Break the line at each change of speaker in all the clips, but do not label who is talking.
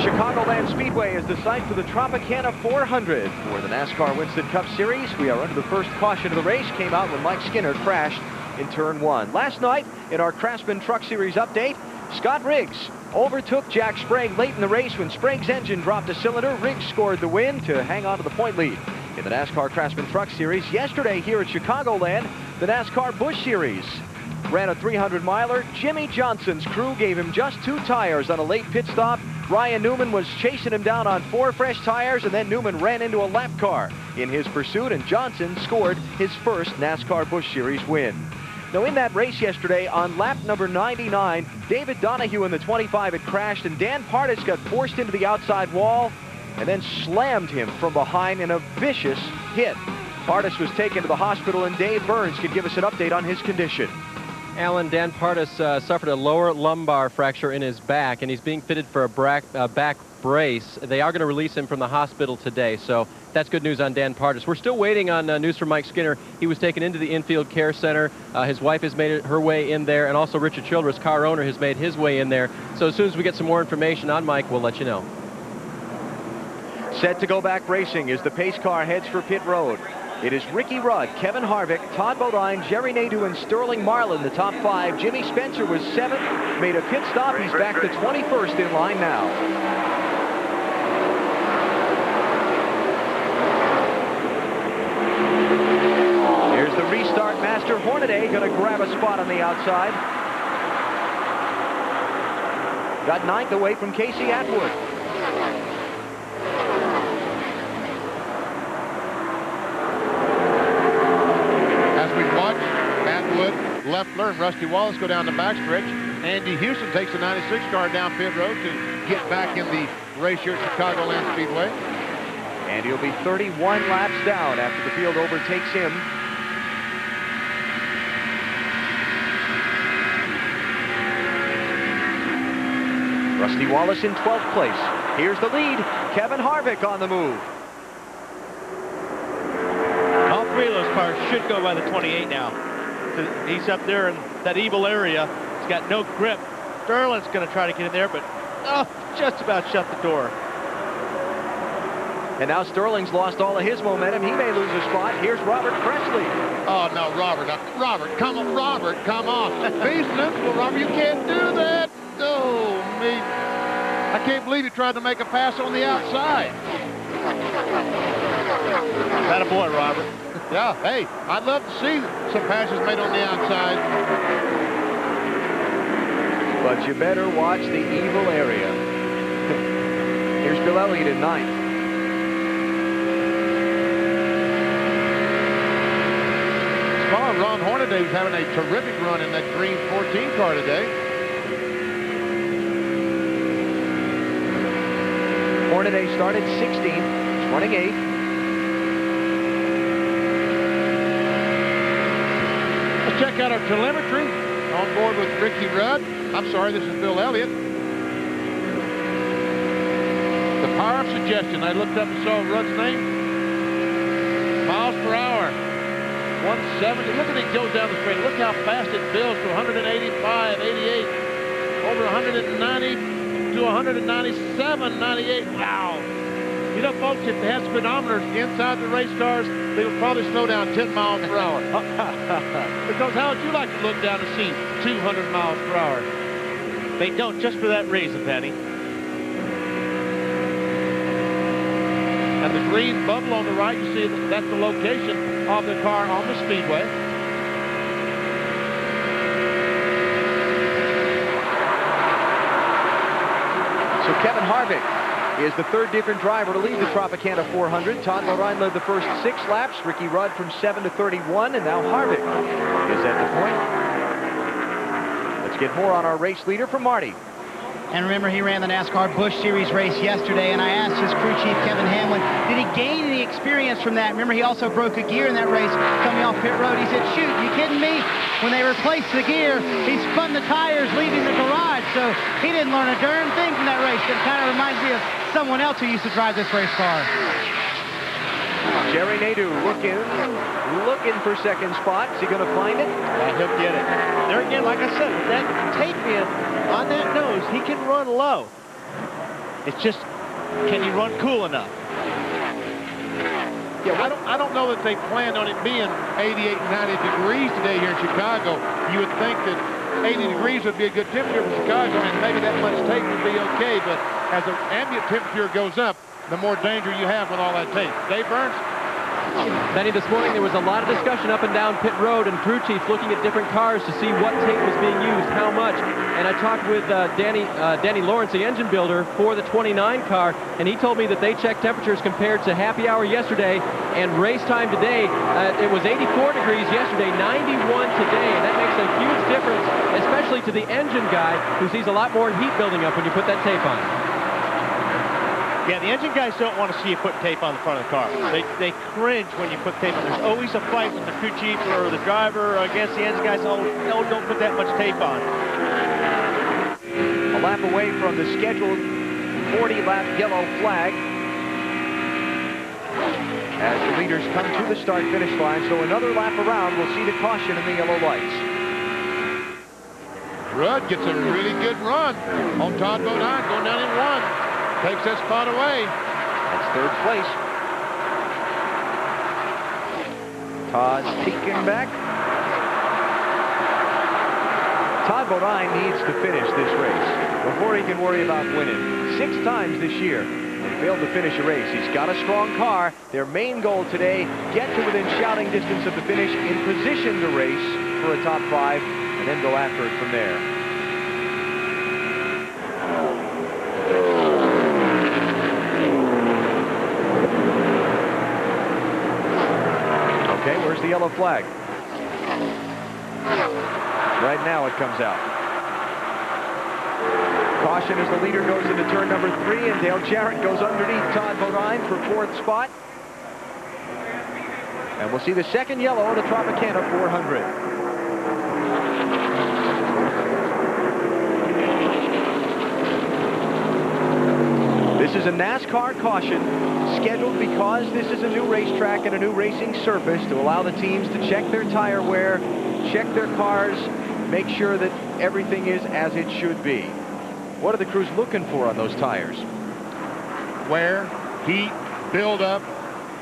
Chicagoland Speedway is the site for the Tropicana 400 for the NASCAR Winston Cup Series. We are under the first caution of the race. Came out when Mike Skinner crashed in turn 1. Last night, in our Craftsman Truck Series update, Scott Riggs overtook Jack Sprague late in the race when Sprague's engine dropped a cylinder. Riggs scored the win to hang on to the point lead. In the NASCAR Craftsman Truck Series, yesterday here at Chicagoland, the NASCAR Busch Series ran a 300-miler. Jimmy Johnson's crew gave him just 2 tires on a late pit stop. Ryan Newman was chasing him down on 4 fresh tires, and then Newman ran into a lap car in his pursuit, and Johnson scored his first NASCAR Busch Series win. Now, in that race yesterday, on lap number 99, David Donahue in the 25 had crashed, and Dan Pardis got forced into the outside wall and then slammed him from behind in a vicious hit. Pardis was taken to the hospital, and Dave Burns could give us an update on his condition.
Alan, Dan Pardis suffered a lower lumbar fracture in his back, and he's being fitted for a back brace. They are going to release him from the hospital today, so that's good news on Dan Pardis. We're still waiting on news from Mike Skinner. He was taken into the infield care center. His wife has made her way in there, and also Richard Childress, car owner, has made his way in there. So as soon as we get some more information on Mike, we'll let you know.
Set to go back racing as the pace car heads for pit road. It is Ricky Rudd, Kevin Harvick, Todd Bodine, Jerry Nadeau, and Sterling Marlin, the top 5. Jimmy Spencer was 7th, made a pit stop. He's back to 21st in line now. Here's the restart master, Hornaday, going to grab a spot on the outside. Got 9th away from Casey Atwood.
Leffler and Rusty Wallace go down the backstretch. Andy Houston takes the 96 car down pit road to get back in the race here at Chicagoland Speedway.
And he'll be 31 laps down after the field overtakes him. Rusty Wallace in 12th place. Here's the lead. Kevin Harvick on the move.
All 3 of those cars should go by the 28 now. He's up there in that evil area. He's got no grip. Sterling's going to try to get in there, but just about shut the door.
And now Sterling's lost all of his momentum. He may lose a spot. Here's Robert Presley.
Oh, no, Robert. Robert, come on. Robert, come on. Be sensible, Robert. You can't do that. Oh, me. I can't believe he tried to make a pass on the outside.
That a boy, Robert.
Yeah, hey, I'd love to see some passes made on the outside.
But you better watch the evil area. Here's Bill Elliott in 9th.
Spawn, Ron Hornaday was having a terrific run in that green 14 car today.
Hornaday started 16th, running 8th.
Check out our telemetry. On board with Ricky Rudd. I'm sorry, this is Bill Elliott. The power of suggestion. I looked up and saw Rudd's name. Miles per hour. 170. Look at it goes down the straight. Look how fast it builds to 185, 88. Over 190 to 197, 98. Wow. You know, folks, if they had speedometers inside the race cars, they would probably slow down 10 miles per hour. Because how would you like to look down and see 200 miles per hour?
They don't, just for that reason, Penny.
And the green bubble on the right, you see that's the location of the car on the speedway.
So Kevin Harvick is the 3rd different driver to lead the Tropicana 400. Todd Bodine led the first 6 laps. Ricky Rudd from 7 to 31, and now Harvick is at the point. Let's get more on our race leader from Marty.
And remember, he ran the NASCAR Busch Series race yesterday, and I asked his crew chief, Kevin Hamlin, did he gain any experience from that? Remember, he also broke a gear in that race coming off pit road. He said, shoot, you kidding me? When they replaced the gear, he spun the tires leaving the garage, so he didn't learn a darn thing from that race. It kind of reminds me of someone else who used to drive this race car.
Jerry Nadeau looking for second spot. Is he going to find it?
He'll get it. There again, like I said, with that tape in on that nose, he can run low. It's just, can he run cool enough?
Yeah, well, I don't know that they planned on it being 88, 90 degrees today here in Chicago. You would think that 80 degrees would be a good temperature for Chicago, and maybe that much tape would be okay, but as the ambient temperature goes up, the more danger you have with all that tape. Dave Burns?
Benny, this morning there was a lot of discussion up and down pit road, and crew chiefs looking at different cars to see what tape was being used, how much. And I talked with Danny Lawrence, the engine builder for the 29 car, and he told me that they checked temperatures compared to happy hour yesterday and race time today. It was 84 degrees yesterday, 91 today, and that makes a huge difference, especially to the engine guy who sees a lot more heat building up when you put that tape on.
Yeah, the engine guys don't want to see you put tape on the front of the car. They cringe when you put tape on. There's always a fight with the crew chief or the driver against the engine guys. Oh, no, don't put that much tape on.
A lap away from the scheduled 40-lap yellow flag as the leaders come to the start-finish line. So another lap around, we'll see the caution in the yellow lights.
Rudd gets a really good run on Todd Bodine, going down in 1. Takes that spot away.
That's third place. Todd peeking back. Todd Bodine needs to finish this race before he can worry about winning. 6 times this year, he failed to finish a race. He's got a strong car. Their main goal today, get to within shouting distance of the finish, in position to race for a top 5, and then go after it from there. Okay, where's the yellow flag? Right now it comes out. Caution as the leader goes into turn number 3, and Dale Jarrett goes underneath Todd Bodine for 4th spot. And we'll see the second yellow on the Tropicana 400. This is a NASCAR caution scheduled because this is a new racetrack and a new racing surface to allow the teams to check their tire wear, check their cars, make sure that everything is as it should be. What are the crews looking for on those tires?
Wear, heat, build up.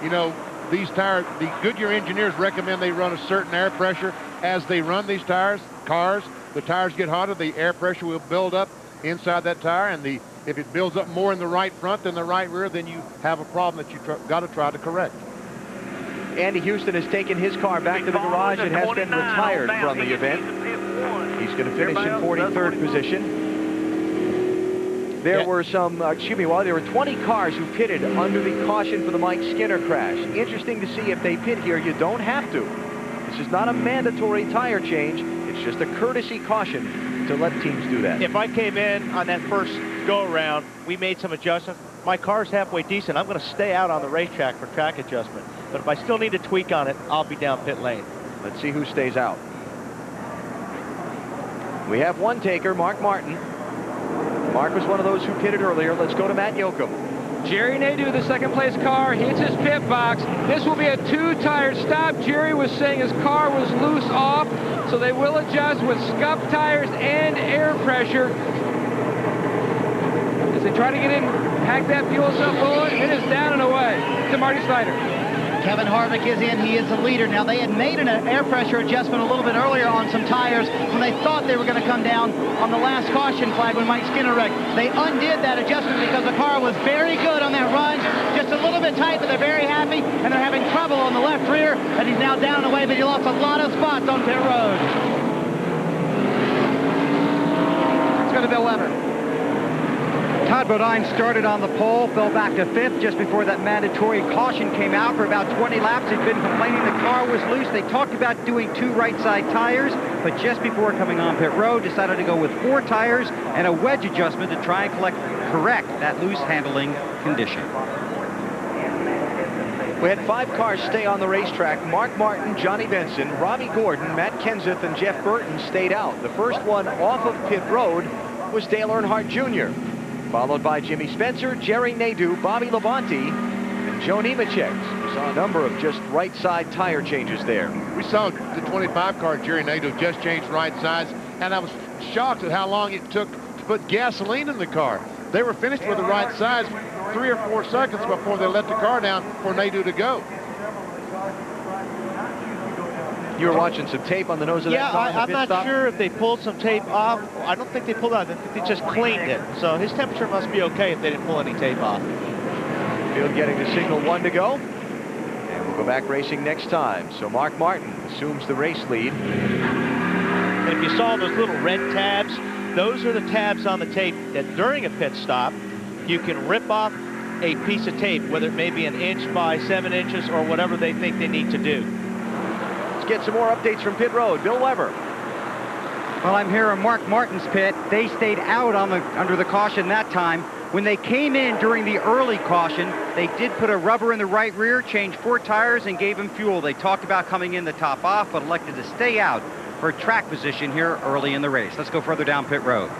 You know, these tires, the Goodyear engineers recommend they run a certain air pressure as they run these tires, cars. The tires get hotter, the air pressure will build up inside that tire, and if it builds up more in the right front than the right rear, then you have a problem that you got to try to correct.
Andy Houston has taken his car back to the garage. It has been retired from the event. He's going to finish in 43rd position. There were some, there were 20 cars who pitted under the caution for the Mike Skinner crash. Interesting to see if they pit here. You don't have to. This is not a mandatory tire change. It's just a courtesy caution to let teams do that.
If I came in on that first go-around, we made some adjustments. My car's halfway decent. I'm going to stay out on the racetrack for track adjustment. But if I still need to tweak on it, I'll be down pit lane.
Let's see who stays out. We have one taker, Mark Martin. Mark was one of those who pitted earlier. Let's go to Matt Yoakum.
Jerry Nadeau, the second place car, hits his pit box. This will be a 2-tire stop. Jerry was saying his car was loose off, so they will adjust with scuff tires and air pressure. As they try to get in, pack that fuel cell full, it is down and away to Marty Snyder.
Kevin Harvick is in. He is the leader. Now, they had made an air pressure adjustment a little bit earlier on some tires when they thought they were going to come down on the last caution flag when Mike Skinner wrecked. They undid that adjustment because the car was very good on that run. Just a little bit tight, but they're very happy, and they're having trouble on the left rear, and he's now down and away, but he lost a lot of spots on pit road. Let's go to Bill Weber. Todd Bodine started on the pole, fell back to 5th just before that mandatory caution came out. For about 20 laps, he'd been complaining the car was loose. They talked about doing 2 right-side tires, but just before coming on pit road, decided to go with 4 tires and a wedge adjustment to try and correct that loose handling condition.
We had 5 cars stay on the racetrack. Mark Martin, Johnny Benson, Robbie Gordon, Matt Kenseth, and Jeff Burton stayed out. The first one off of pit road was Dale Earnhardt Jr., followed by Jimmy Spencer, Jerry Nadeau, Bobby Labonte, and Joe Nemechek. We saw a number of just right side tire changes there.
We saw the 25 car, Jerry Nadeau, just changed right sides, and I was shocked at how long it took to put gasoline in the car. They were finished with the right sides 3 or 4 seconds before they let the car down for Nadeau to go.
You were watching some tape on the nose of that car.
Yeah, I'm not sure if they pulled some tape off. I don't think they pulled out. I think they just cleaned it. So his temperature must be okay if they didn't pull any tape off.
Field getting the signal 1 to go. And we'll go back racing next time. So Mark Martin assumes the race lead.
And if you saw those little red tabs, those are the tabs on the tape that during a pit stop, you can rip off a piece of tape, whether it may be 1 inch by 7 inches or whatever they think they need to do.
Get some more updates from pit road. Bill Weber.
Well, I'm here in Mark Martin's pit. They stayed out under the caution that time. When they came in during the early caution, they did put a rubber in the right rear, changed 4 tires, and gave him fuel. They talked about coming in the top off, but elected to stay out for track position here early in the race. Let's go further down pit road.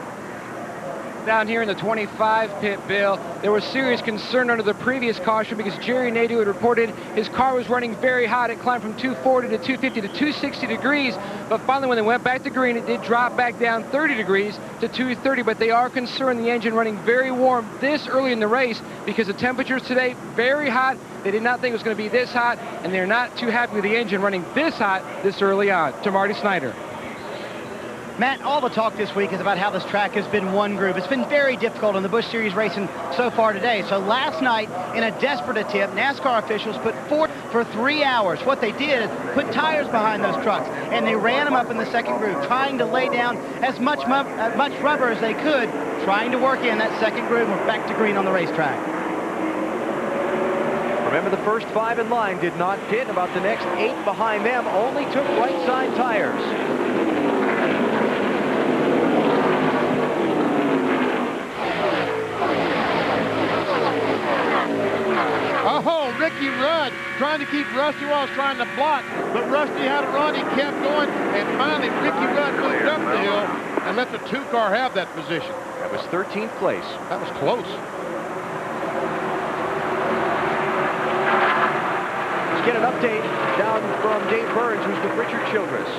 Down here in the 25 pit, Bill, there was serious concern under the previous caution because Jerry Nadeau had reported his car was running very hot. It climbed from 240 to 250 to 260 degrees, but finally when they went back to green, it did drop back down 30 degrees to 230, but they are concerned the engine running very warm this early in the race because the temperatures today very hot. They did not think it was going to be this hot, and they're not too happy with the engine running this hot this early on. To Marty Snyder.
Matt, all the talk this week is about how this track has been one groove. It's been very difficult in the Busch Series racing so far today. So last night, in a desperate attempt, NASCAR officials put forth for 3 hours. What they did is put tires behind those trucks, and they ran them up in the second groove, trying to lay down as much rubber as they could, trying to work in that second groove. We're back to green on the racetrack.
Remember, the first 5 in line did not pit. About the next 8 behind them only took right side tires.
Oh, Ricky Rudd trying to keep Rusty Wallace trying to block, but Rusty had a run. He kept going, and finally Ricky Rudd moved up the hill and let the 2 car have that position.
That was 13th place.
That was close.
Let's get an update down from Dave Burns, who's with Richard Childress.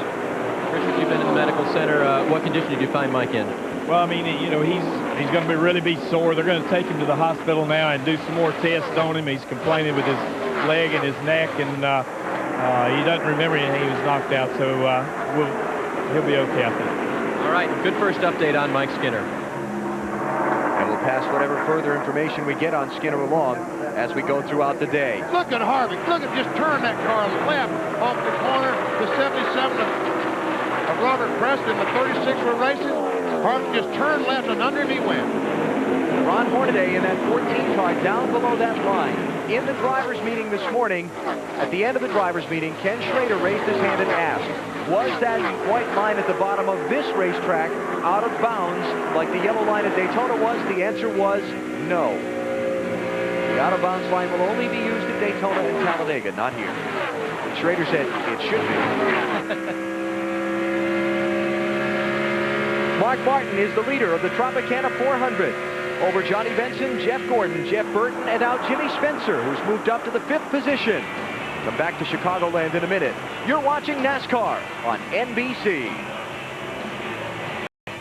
Richard, you've been in the medical center. What condition did you find Mike in?
Well, I mean, you know, he's going to really be sore. They're going to take him to the hospital now and do some more tests on him. He's complaining with his leg and his neck, and he doesn't remember anything. He was knocked out, so he'll be okay, I think.
All right, good first update on Mike Skinner.
And we'll pass whatever further information we get on Skinner along as we go throughout the day.
Look at Harvick. Look at just turn that car left off the corner. The 77 of Robert Preston, the 36 were racing. Harvick just turned left and under him he went.
Ron Hornaday in that 14 car down below that line. In the drivers' meeting this morning, at the end of the drivers' meeting, Ken Schrader raised his hand and asked, was that white line at the bottom of this racetrack out of bounds like the yellow line at Daytona was? The answer was no. The out-of-bounds line will only be used at Daytona and Talladega, not here. And Schrader said it should be. Mark Martin is the leader of the Tropicana 400 over Johnny Benson, Jeff Gordon, Jeff Burton, and now Jimmy Spencer, who's moved up to the 5th position. Come back to Chicagoland in a minute. You're watching NASCAR on NBC.